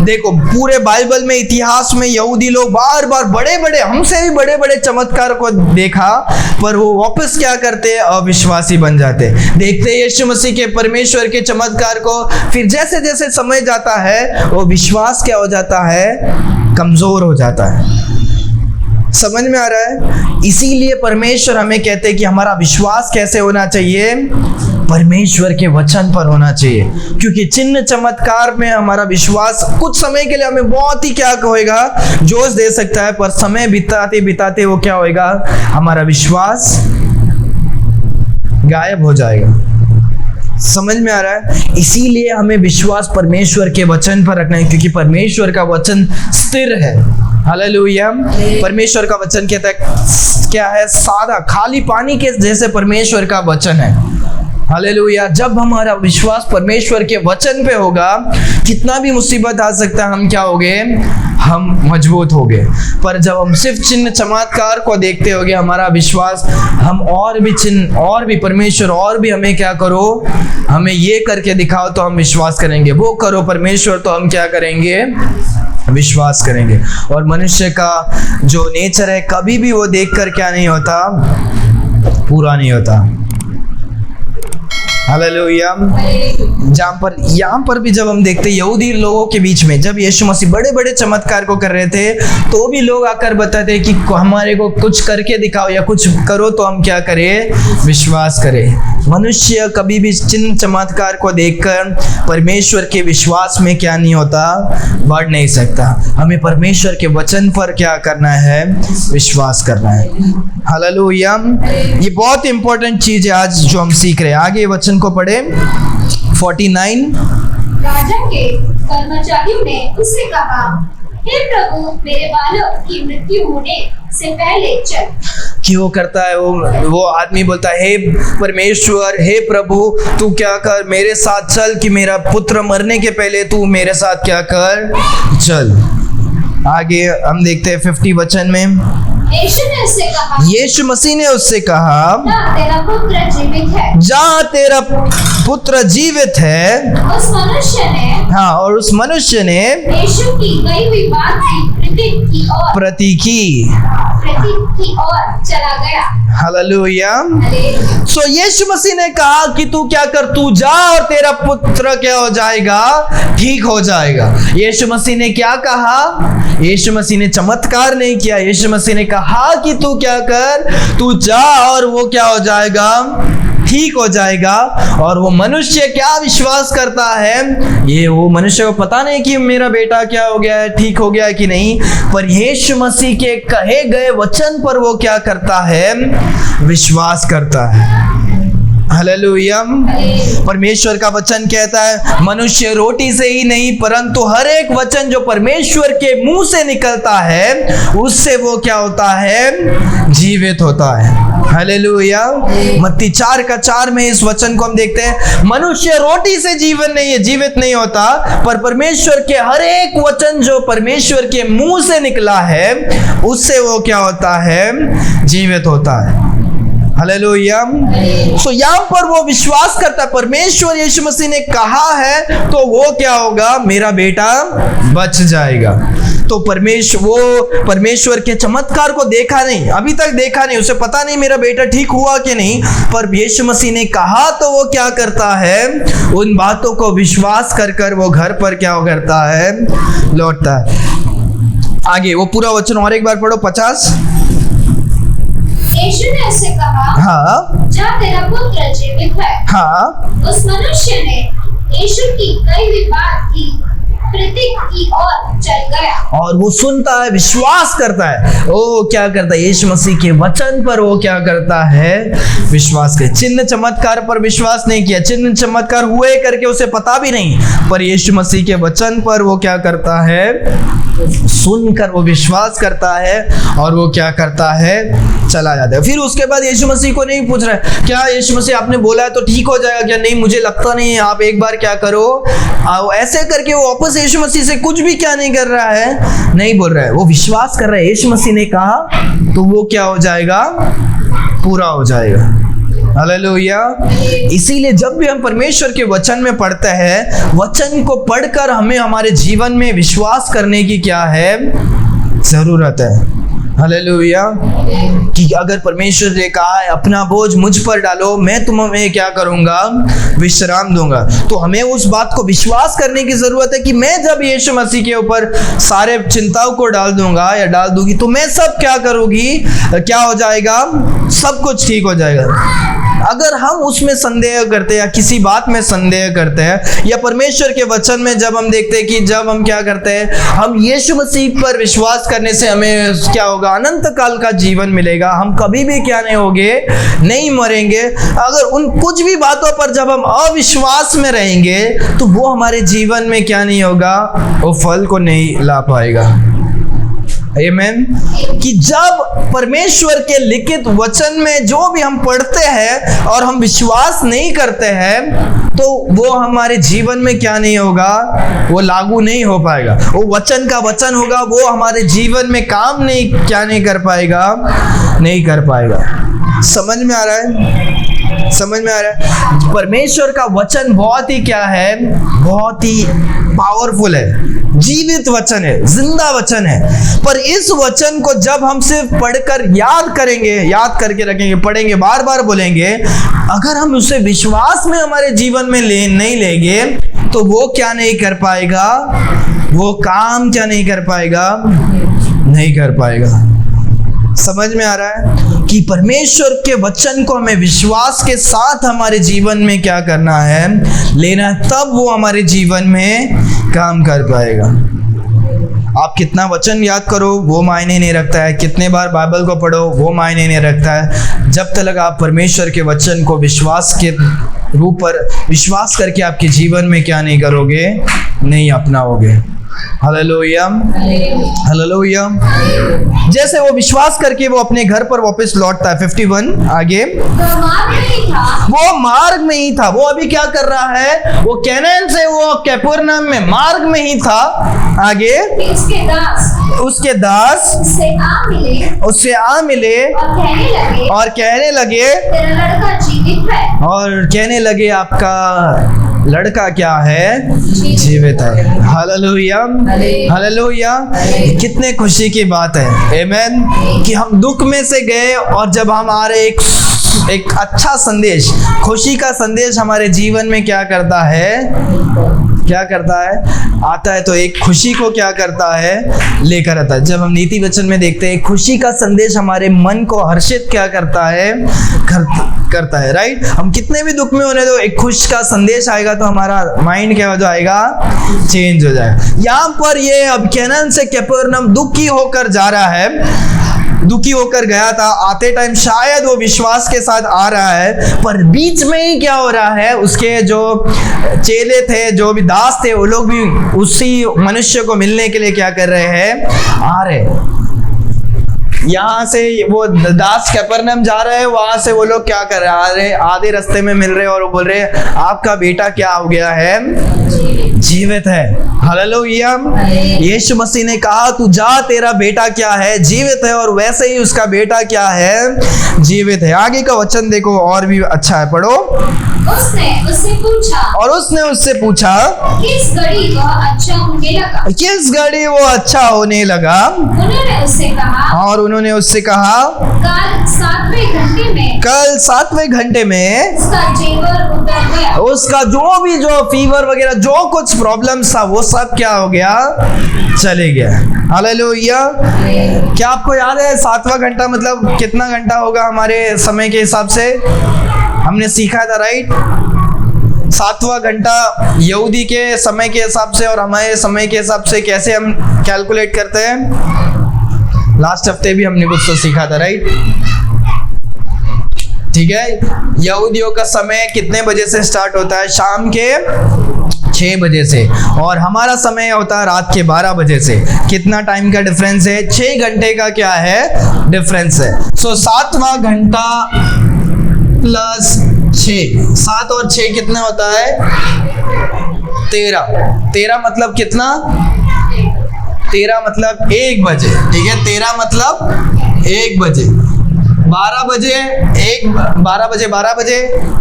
देखो, पूरे बाइबल में, इतिहास में यहूदी लोग बार बार बड़े बड़े, हमसे भी बड़े बड़े चमत्कार को देखा, पर वो वापस क्या करते? अविश्वासी बन जाते। देखते यीशु मसीह के, परमेश्वर के चमत्कार को, फिर जैसे जैसे समय जाता है वो विश्वास क्या हो जाता है? कमजोर हो जाता है। समझ में आ रहा है? इसीलिए परमेश्वर हमें कहते हैं कि हमारा विश्वास कैसे होना चाहिए? परमेश्वर के वचन पर होना चाहिए। क्योंकि चिन्ह चमत्कार में हमारा विश्वास कुछ समय के लिए हमें बहुत ही क्या होएगा? जोश दे सकता है, पर समय बिताते बिताते वो क्या होएगा? हमारा विश्वास गायब हो जाएगा। समझ में आ रहा है? इसीलिए हमें विश्वास परमेश्वर के वचन पर रखना है, क्योंकि परमेश्वर का वचन स्थिर है। हालेलुया। परमेश्वर का वचन कहता है क्या है? सादा, खाली पानी के जैसे परमेश्वर का वचन है। हालेलुया। जब हमारा विश्वास परमेश्वर के वचन पे होगा, कितना भी मुसीबत आ सकता है, हम क्या होंगे? हम मजबूत होंगे। पर जब हम सिर्फ चिन्ह चमत्कार को देखते होंगे, हमारा विश्वास, हम और भी चिन्ह, और भी परमेश्वर, और भी हमें क्या करो? हमें ये करके दिखाओ तो हम विश्वास करेंगे, वो करो परमेश्वर तो हम क्या करेंगे? विश्वास करेंगे। और मनुष्य का जो नेचर है, कभी भी वो देखकर क्या नहीं होता? पूरा नहीं होता। हालेलुया। यहाँ पर भी जब हम देखते हैं, यहूदी लोगों के बीच में जब यीशु मसीह बड़े बड़े चमत्कार को कर रहे थे, तो भी लोग आकर बताते कि हमारे को कुछ करके दिखाओ या कुछ करो तो हम क्या करें? विश्वास करें। मनुष्य कभी भी चिन्ह चमत्कार को देखकर परमेश्वर के विश्वास में क्या नहीं होता? बढ़ नहीं सकता। हमें परमेश्वर के वचन पर क्या करना है? विश्वास करना है। हालेलुया। ये बहुत इंपॉर्टेंट चीज है आज जो हम सीख रहे हैं। आगे वचन को पढ़े 49। राजा के कर्मचारियों ने उससे कहा, हे प्रभु, मेरे बालक की मृत्यु होने से पहले चल। क्यों करता है वो आदमी बोलता है, हे परमेश्वर, हे प्रभु, तू क्या कर, मेरे साथ चल, कि मेरा पुत्र मरने के पहले तू मेरे साथ क्या कर? चल। आगे हम देखते हैं 50 वचन में। यीशु ने उससे कहा, यीशु मसीह ने उससे कहा, ना तेरा पुत्र जीवित है। जा तेरा पुत्र जीवित है। उस मनुष्य ने हाँ, और उस मनुष्य ने यीशु की कही हुई बात की प्रतीक की ओर चला गया। हालेलुया। हालेलुया। सो यीशु मसीह ने कहा कि तू क्या कर, तू जा और तेरा पुत्र क्या हो जाएगा, ठीक हो जाएगा। यीशु मसीह ने क्या कहा? यीशु मसीह ने चमत्कार नहीं किया। यीशु मसीह ने कहा कि तू क्या कर, तू जा और वो क्या हो जाएगा, ठीक हो जाएगा। और वो मनुष्य क्या विश्वास करता है? ये वो मनुष्य को पता नहीं कि मेरा बेटा क्या हो गया है, ठीक हो गया है कि नहीं, पर यीशु मसीह के कहे गए वचन पर वो क्या करता है? विश्वास करता है। हालेलुया। परमेश्वर का वचन कहता है, मनुष्य रोटी से ही नहीं परंतु हर एक वचन जो परमेश्वर के मुंह से निकलता है उससे वो क्या होता है? जीवित होता है। हालेलुया। मत्ती 4:4 में इस वचन को हम देखते हैं, मनुष्य रोटी से जीवित नहीं होता, पर परमेश्वर के हर एक वचन जो परमेश्वर के मुंह से निकला है उससे वो क्या होता है? जीवित होता है। हालेलुया। सो यहाँ पर वो विश्वास करता है, परमेश्वर यीशु मसीह ने कहा है तो वो क्या होगा? मेरा बेटा बच जाएगा। तो परमेश्वर के चमत्कार को देखा नहीं, अभी तक देखा नहीं, उसे पता नहीं मेरा बेटा ठीक हुआ कि नहीं, पर यीशु मसीह ने कहा तो वो क्या करता है? उन बातों को विश्वास कर वो घर पर क्या करता है? लौटता है। आगे वो पूरा वचन और एक बार पढ़ो, 50। यीशु ने उससे कहा, हाँ, जा तेरा पुत्र जीवित है। हाँ। उस मनुष्य ने यीशु की कही हुई बात की प्रतीक की ओर चल गया। और वो सुनता है, विश्वास करता है। ओ क्या करता है? यीशु मसीह के वचन पर वो क्या करता है? विश्वास कर। चिन्ह चमत्कार पर विश्वास नहीं किया, चिन्ह चमत्कार हुए करके उसे पता भी नहीं, पर यीशु मसीह के वचन पर वो क्या करता है? सुनकर वो विश्वास करता है और वो क्या करता है? चला जाता है। फिर उसके बाद यीशु मसीह को नहीं पूछ रहा है, क्या यीशु मसीह आपने बोला है तो ठीक हो जाएगा क्या? नहीं, मुझे लगता नहीं है, आप एक बार क्या करो। ऐसे करके वो वापस यीशु मसीह से कुछ भी क्या नहीं कर रहा है, नहीं बोल रहा है, वो विश्वास कर रहा है। यीशु मसीह ने कहा तो वो क्या हो जाएगा? पूरा हो जाएगा। हालेलुया। इसीलिए जब भी हम परमेश्वर के वचन में पढ़ते हैं, वचन को पढ़कर हमें हमारे जीवन में विश्वास करने की क्या है? जरूरत है। हालेलुया। कि अगर परमेश्वर ने कहा है अपना बोझ मुझ पर डालो, मैं तुम्हें क्या करूंगा? विश्राम दूंगा। तो हमें उस बात को विश्वास करने की जरूरत है कि मैं जब यीशु मसीह के ऊपर सारे चिंताओं को डाल दूंगा या डाल दूंगी तो मैं सब क्या करूंगी? क्या हो जाएगा? सब कुछ ठीक हो जाएगा। अगर हम उसमें संदेह करते हैं या किसी बात में संदेह करते हैं, या परमेश्वर के वचन में जब हम देखते हैं कि जब हम क्या करते हैं, हम यीशु मसीह पर विश्वास करने से हमें क्या होगा? अनंत काल का जीवन मिलेगा। हम कभी भी क्या नहीं होंगे? नहीं मरेंगे। अगर उन कुछ भी बातों पर जब हम अविश्वास में रहेंगे तो वो हमारे जीवन में क्या नहीं होगा? वो फल को नहीं ला पाएगा। आमेन। कि जब परमेश्वर के लिखित वचन में जो भी हम पढ़ते हैं और हम विश्वास नहीं करते हैं तो वो हमारे जीवन में क्या नहीं होगा? वो लागू नहीं हो पाएगा। वो वचन का वचन होगा, वो हमारे जीवन में काम नहीं क्या नहीं कर पाएगा? नहीं कर पाएगा। समझ में आ रहा है? समझ में आ रहा है? परमेश्वर का वचन बहुत ही क्या है? बहुत ही पावरफुल है, जीवित वचन है, जिंदा वचन है। पर इस वचन को जब हम सिर्फ पढ़कर याद करेंगे, याद करके रखेंगे, पढ़ेंगे, बार बार बोलेंगे, अगर हम उसे विश्वास में हमारे जीवन में नहीं लेंगे तो वो क्या नहीं कर पाएगा? वो काम क्या नहीं कर पाएगा? नहीं कर पाएगा। समझ में आ रहा है कि परमेश्वर के वचन को हमें विश्वास के साथ हमारे जीवन में क्या करना है? लेना, तब वो हमारे जीवन में काम कर पाएगा। आप कितना वचन याद करो वो मायने नहीं रखता है, कितने बार बाइबल को पढ़ो वो मायने नहीं रखता है, जब तक आप परमेश्वर के वचन को विश्वास के रूप पर विश्वास करके आपके जीवन में क्या नहीं करोगे? नहीं अपनाओगे। Hallelujah, hallelujah. जैसे वो विश्वास करके वो अपने घर पर वापस लौटता है। 51 आगे, वो मार्ग में ही था। वो अभी क्या कर रहा है? वो कैनान से वो कफरनहूम में मार्ग में ही था। आगे, उसके दास उससे आ मिले और कहने लगे आपका लड़का क्या है? जीवित है। Hallelujah, hallelujah. कितने खुशी की बात है, आमीन, कि हम दुख में से गए और जब हम आ रहे एक अच्छा संदेश, खुशी का संदेश हमारे जीवन में क्या करता है आता है, तो एक खुशी को क्या करता है? लेकर आता है। जब हम नीति वचन में देखते हैं खुशी का संदेश हमारे मन को हर्षित क्या करता है, राइट। हम कितने भी दुख में होने दो, एक खुश का संदेश आएगा तो हमारा माइंड क्या हो जाएगा? चेंज हो जाएगा। यहाँ पर ये अब कैनान से कफरनहूम दुखी होकर जा रहा है, दुखी होकर गया था। आते टाइम शायद वो विश्वास के साथ आ रहा है, पर बीच में ही क्या हो रहा है? उसके जो चेले थे, जो भी दास थे, वो लोग भी उसी मनुष्य को मिलने के लिए क्या कर रहे हैं? आ रहे। यहाँ से वो दास कफरनहूम जा रहे हैं, वहां से वो लोग क्या कर रहे हैं? आधे रास्ते में मिल रहे हैं और वो बोल रहे हैं आपका बेटा क्या हो गया है? जीवित है। हालेलुया। यीशु मसीह ने कहा तू जा, तेरा बेटा क्या है? जीवित है। और वैसे ही उसका बेटा क्या है? जीवित है। आगे का वचन देखो, और भी अच्छा है, पढ़ो। उसने उससे पूछा किस घड़ी वो अच्छा होने लगा? उन्होंने उससे कहा कल 7वें घंटे में उसका जो फीवर वगैरह जो कुछ प्रॉब्लम्स था वो सब क्या हो गया? चले गया। हालेलुया। क्या आपको याद है 7वां घंटा मतलब कितना घंटा होगा हमारे समय के हिसाब से? हमने सीखा था, राइट। 7वां घंटा यहूदी के समय के हिसाब से और हमारे समय के हिसाब से कैसे हम कैलकुलेट करते हैं? लास्ट हफ्ते भी हमने कुछ तो सीखा था, राइट। ठीक है। यहूदियों का समय कितने बजे से स्टार्ट होता है? शाम के 6 बजे से, और हमारा समय होता है रात के 12 बजे से। कितना टाइम का डिफरेंस है? 6 घंटे का क्या है? डिफरेंस है। सो 7वां घंटा प्लस 6, 7 और 6 कितना होता है? 13। 13 मतलब कितना? 13 मतलब 1 बजे। ठीक है, 13 मतलब 1 बजे। 12 बजे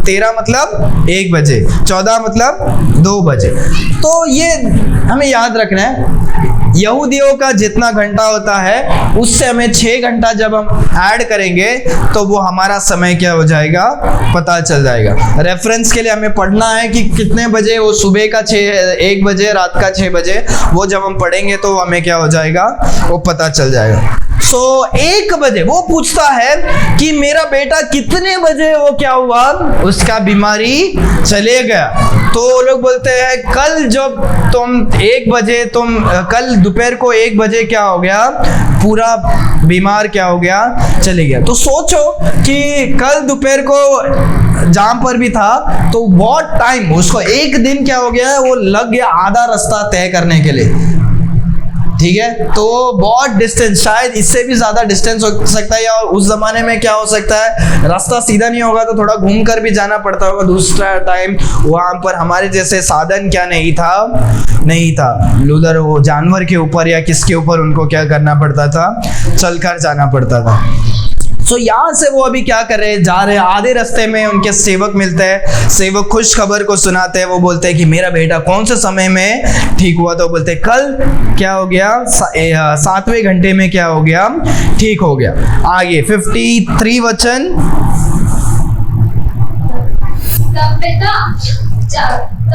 13 मतलब 1 बजे, 14 मतलब 2 बजे। तो ये हमें याद रखना है, यहूदियों का जितना घंटा होता है उससे हमें 6 घंटा जब हम ऐड करेंगे तो वो हमारा समय क्या हो जाएगा? पता चल जाएगा। रेफरेंस के लिए हमें पढ़ना है कि कितने बजे वो सुबह का 1 बजे, रात का 6 बजे, वो जब हम पढ़ेंगे तो हमें क्या हो जाएगा? वो पता चल जाएगा। सो 1 बजे वो पूछता है कि मेरा बेटा कितने बजे वो क्या हुआ? उसका बीमारी चले गया। तो वो लोग बोलते हैं कल जब तुम 1 बजे कल दोपहर को 1 बजे क्या हो गया? पूरा बीमार क्या हो गया? चले गया। तो सोचो कि कल दोपहर को जहाँ पर भी था तो बहुत टाइम, उसको 1 दिन क्या हो गया? वो लग गया आधा रास्ता तय करने के लिए। ठीक है, तो बहुत डिस्टेंस, शायद इससे भी ज्यादा डिस्टेंस हो सकता है, या उस जमाने में क्या हो सकता है? रास्ता सीधा नहीं होगा तो थोड़ा घूम कर भी जाना पड़ता होगा। दूसरा टाइम वहां पर हमारे जैसे साधन क्या नहीं था, उधर वो जानवर के ऊपर या किसके ऊपर उनको क्या करना पड़ता था? चलकर जाना पड़ता था। सो यहाँ से वो अभी क्या कर रहे हैं? जा रहे हैं। आधे रास्ते में उनके सेवक मिलते हैं। सेवक खुश खबर को सुनाते हैं। वो बोलते हैं कि मेरा बेटा कौन से समय में ठीक हुआ? तो बोलते हैं कल क्या हो गया? 7वें घंटे में क्या हो गया? ठीक हो गया। आगे 53 वचन।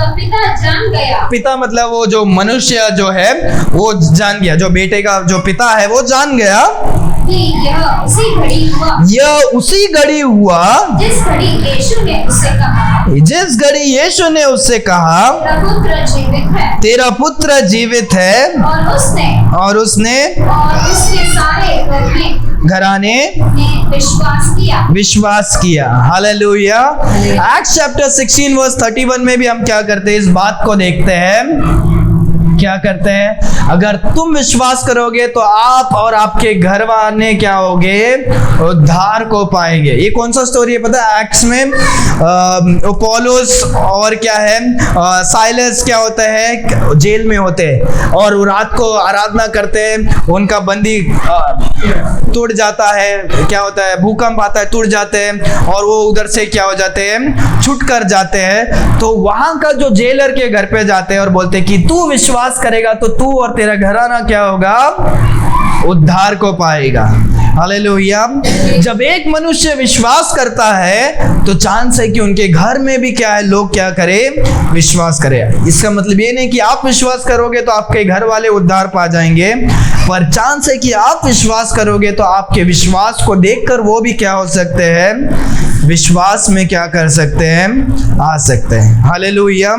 पिता जान गया। पिता मतलब वो जो मनुष्य जो है वो जान गया, जो बेटे का जो पिता है वो जान गया कि यह उसी घड़ी हुआ जिस घड़ी यीशु ने उससे कहा तेरा पुत्र जीवित है। और उसने उसके सारे घराने विश्वास किया। हालेलुया। एक्ट्स चैप्टर 16 वर्स 31 में भी हम क्या करते हैं? इस बात को देखते हैं क्या करते हैं, अगर तुम विश्वास करोगे तो आप और आपके घर वाले क्या होगे, उद्धार को पाएंगे। ये कौन सा स्टोरी है पता है, एक्ट्स में पौलुस और क्या है साइलस क्या होता है, जेल में होते हैं और वो रात को आराधना करते हैं, उनका बंदी टूट जाता है, क्या होता है भूकंप आता है, टूट जाते हैं और वो उधर से क्या हो जाते हैं, छूट कर जाते हैं। तो वहां का जो जेलर के घर पे जाते हैं और बोलते हैं कि तू विश्वास करेगा तो तू और तेरा घराना क्या होगा, उद्धार को पाएगा। हालेलुया। जब एक मनुष्य विश्वास करता है तो चांस है कि उनके घर में भी क्या है, लोग क्या करें, विश्वास करें। इसका मतलब ये नहीं कि आप विश्वास करोगे तो आपके घर वाले उद्धार पा जाएंगे, पर चांस है कि आप विश्वास करोगे तो आपके विश्वास को देखकर वो भी क्या हो सकते हैं, विश्वास में क्या कर सकते हैं, आ सकते हैं। हालेलुया।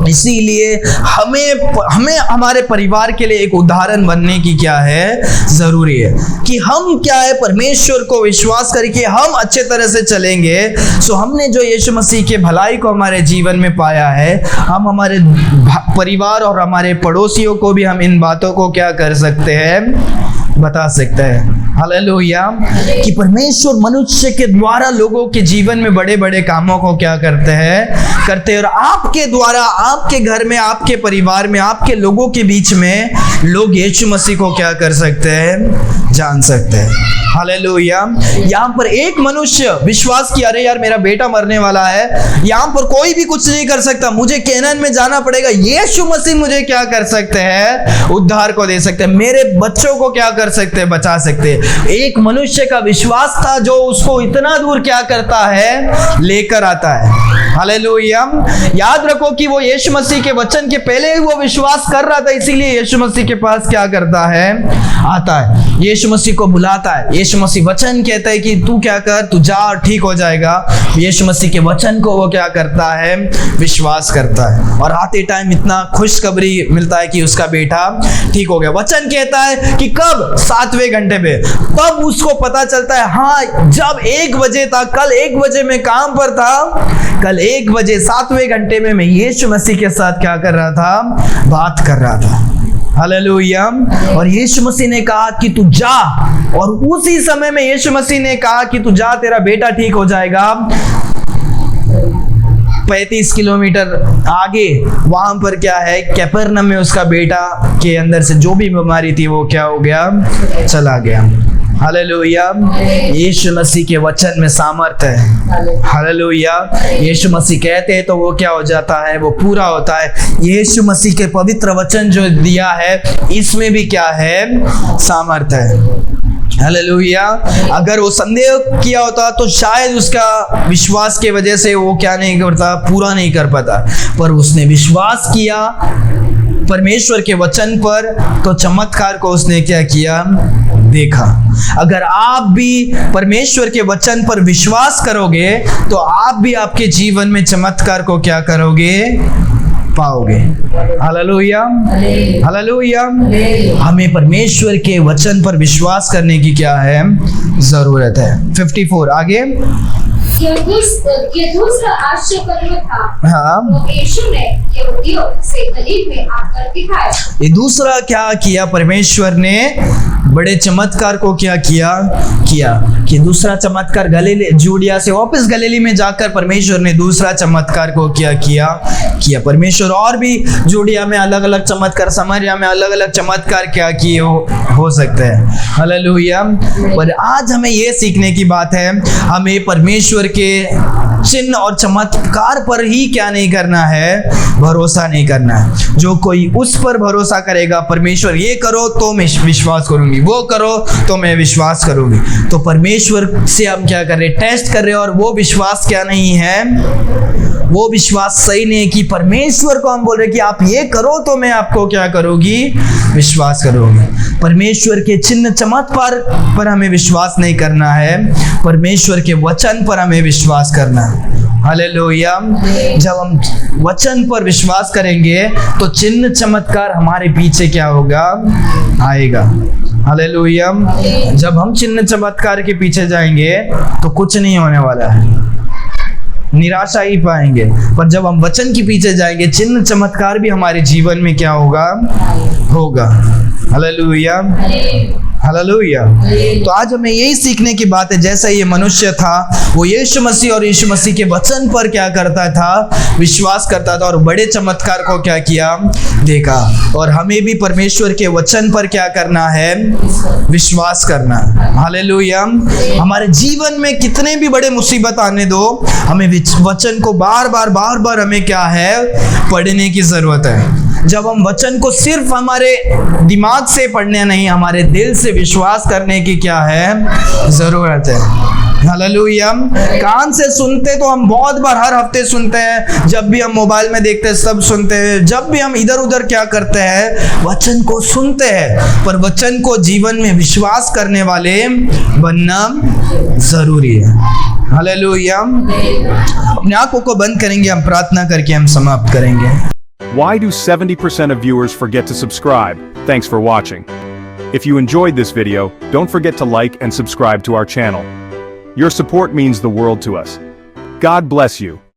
इसीलिए हमें हमारे परिवार के लिए एक उदाहरण बनने की क्या है, जरूरी है कि हम क्या है, परमेश्वर को विश्वास करके हम अच्छे तरह से चलेंगे। सो हमने जो यीशु मसीह के भलाई को हमारे जीवन में पाया है, हम हमारे परिवार और हमारे पड़ोसियों को भी हम इन बातों को क्या कर सकते हैं, बता सकते हैं। हालेलुया। कि परमेश्वर मनुष्य के द्वारा लोगों के जीवन में बड़े बड़े कामों को क्या करते हैं और आपके द्वारा आपके घर में, आपके परिवार में, आपके लोगों के बीच में लोग यीशु मसीह को क्या कर सकते हैं, जान सकते हैं। हालेलुया। यहाँ पर एक मनुष्य विश्वास किया, अरे यार मेरा बेटा मरने वाला है, यहाँ पर कोई भी कुछ नहीं कर सकता, मुझे केनान में जाना पड़ेगा, यीशु मसीह मुझे क्या कर सकते हैं, उद्धार को दे सकते हैं, मेरे बच्चों को क्या कर सकते हैं, बचा सकते हैं। एक मनुष्य का विश्वास था जो उसको इतना दूर क्या करता है, लेकर आता है। हालेलुया। याद रखो कि वो यीशु मसीह के वचन के पहले ही वो विश्वास कर रहा था, इसीलिए यीशु मसीह के पास क्या करता है, आता है, यीशु मसीह को बुलाता है। यीशु मसीह वचन कहता है कि तू क्या कर, तू जा और ठीक हो जाएगा। यीशु मसीह के वचन को वो क्या करता है, विश्वास करता है और आते टाइम इतना खुशखबरी मिलता है कि उसका बेटा ठीक हो गया। वचन कहता है कि कब, 7वें घंटे पे, तब उसको पता चलता है, हाँ जब 1 बजे था, कल 1 बजे मैं काम पर था, कल 1 बजे 7वें घंटे में मैं यीशु मसीह के साथ क्या कर रहा था, बात कर रहा था। हालेलुया। और यीशु मसीह ने कहा कि तू जा, और उसी समय में यीशु मसीह ने कहा कि तू जा, तेरा बेटा ठीक हो जाएगा। 35 किलोमीटर आगे वहां पर क्या है, कफरनहूम में उसका बेटा के अंदर से जो भी बीमारी थी वो क्या हो गया, चला गया। हालेलुया। यीशु मसीह के वचन में सामर्थ्य है। हालेलुया। यीशु मसीह कहते हैं तो वो क्या हो जाता है, वो पूरा होता है। यीशु मसीह के पवित्र वचन जो दिया है, इसमें भी क्या है, सामर्थ्य है। हालेलुया। अगर वो संदेह किया होता तो शायद उसका विश्वास के वजह से वो क्या नहीं करता, पूरा नहीं कर पाता, पर उसने विश्वास किया परमेश्वर के वचन पर, तो चमत्कार को उसने क्या किया, देखा। अगर आप भी परमेश्वर के वचन पर विश्वास करोगे तो आप भी आपके जीवन में चमत्कार को क्या करोगे, पाओगे। हालेलुया। हालेलुया। हमें परमेश्वर के वचन पर विश्वास करने की क्या है, जरूरत है। 54 आगे। ये दूसरा आश्चर्य था। हाँ। तो यीशु ने यहूदियों से गलील में आकर दिखाया। ये दूसरा क्या किया, परमेश्वर ने बड़े चमत्कार को क्या किया कि दूसरा चमत्कार गलीली, जूडिया से वापस गलीली में जाकर परमेश्वर ने दूसरा चमत्कार को क्या किया। परमेश्वर और भी जूडिया में अलग अलग चमत्कार, समरिया में अलग अलग चमत्कार क्या किए हो सकते हैं। हालेलुया। पर आज हमें ये सीखने की बात है, हमें परमेश्वर के चिन्ह और चमत्कार पर ही क्या नहीं करना है, भरोसा नहीं करना है। जो कोई उस पर भरोसा करेगा, परमेश्वर ये करो तो मैं विश्वास करूंगी, वो करो तो मैं विश्वास करूंगी, तो परमेश्वर से हम क्या कर रहे, टेस्ट कर रहे हैं, और वो विश्वास क्या नहीं है, वो विश्वास सही नहीं है कि परमेश्वर को हम बोल रहे कि आप ये करो तो मैं आपको क्या करूंगी, विश्वास करूंगी। परमेश्वर के चिन्ह चमत्कार पर हमें विश्वास नहीं करना है, परमेश्वर के वचन पर हमें विश्वास करना है। हालेलुया। जब हम वचन पर विश्वास करेंगे तो चिन्ह चमत्कार हमारे पीछे क्या होगा, आएगा। हालेलुया। जब हम चिन्ह चमत्कार के पीछे जाएंगे तो कुछ नहीं होने वाला है। निराशा ही पाएंगे। पर जब हम वचन के पीछे जाएंगे, चिन्ह चमत्कार भी हमारे जीवन में क्या होगा। Hallelujah, hallelujah. तो आज हमें यही सीखने की बात है, जैसा ये मनुष्य था, वो यीशु मसीह और यीशु मसीह के वचन पर क्या करता था, विश्वास करता था और बड़े चमत्कार को क्या किया, देखा। और हमें भी परमेश्वर के वचन पर क्या करना है, विश्वास करना। हालेलुया। हमारे जीवन में कितने भी बड़े मुसीबत आने दो, हमें वचन को बार बार हमें क्या है, पढ़ने की जरूरत है। जब हम वचन को सिर्फ हमारे दिमाग से पढ़ने नहीं, हमारे दिल से विश्वास करने की क्या है, जरूरत है। हालेलुया। कान से सुनते तो हम बहुत बार हर हफ्ते सुनते हैं, जब भी हम मोबाइल में देखते हैं सब सुनते हैं, जब भी हम इधर उधर क्या करते हैं, वचन को सुनते हैं, पर वचन को जीवन में विश्वास करने वाले बनना जरूरी है। हालेलुया। अपने आंखों को बंद करेंगे, हम प्रार्थना करके हम समाप्त करेंगे। Why do 70% of viewers forget to subscribe? Thanks for watching. If you enjoyed this video, don't forget to like and subscribe to our channel. Your support means the world to us. God bless you.